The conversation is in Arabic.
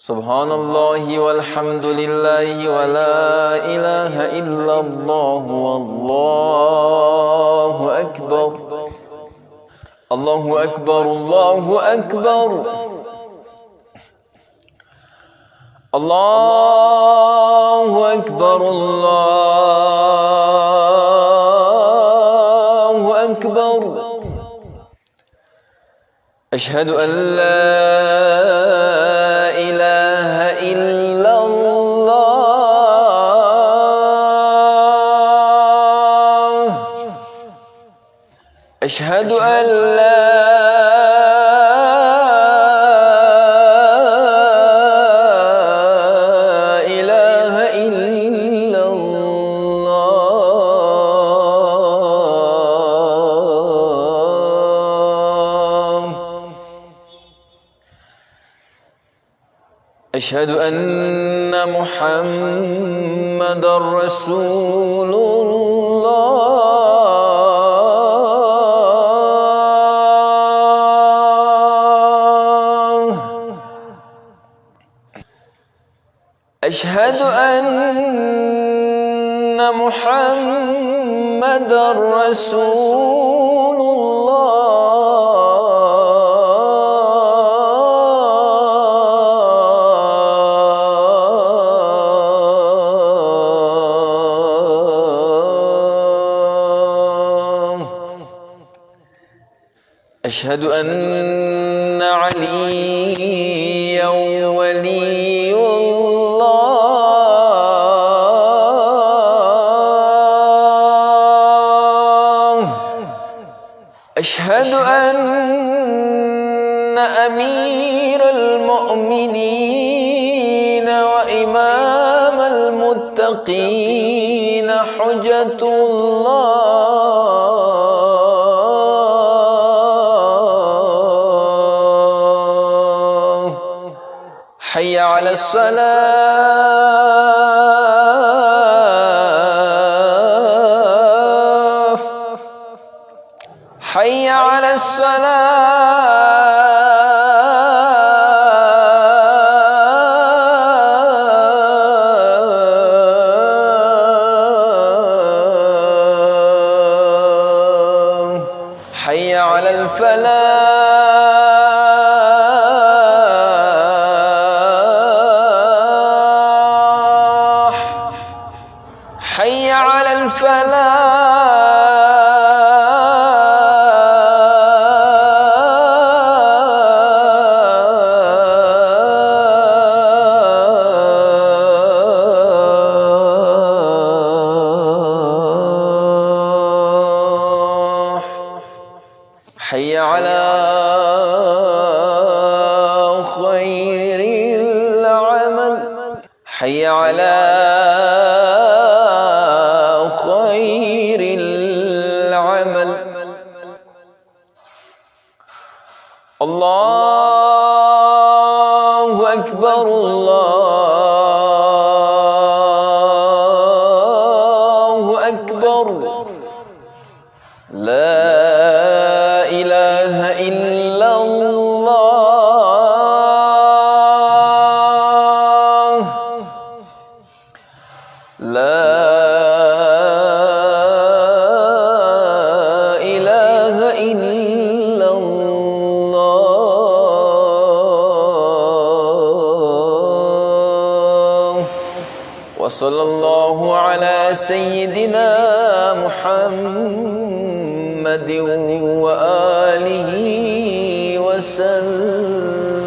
سبحان الله والحمد لله ولا إله إلا الله والله أكبر الله أكبر الله أكبر الله أكبر الله أكبر أشهد أن لا إله إلا الله أشهد أن لا إله إلا الله أشهد أن محمدًا رسول الله أشهد أن محمدًا رسول الله أشهد أن عليا ولي الله أشهد أن أمير المؤمنين وإمام المتقين حجة الله حي على الصلاة حي على الصلاة حي على الفلاح حي على الفلاح حي على خير العمل حي على خير العمل الله أكبر الله أكبر لا إله إلا الله لا إله إلا الله وصلى الله على سيدنا محمد وآله وسلم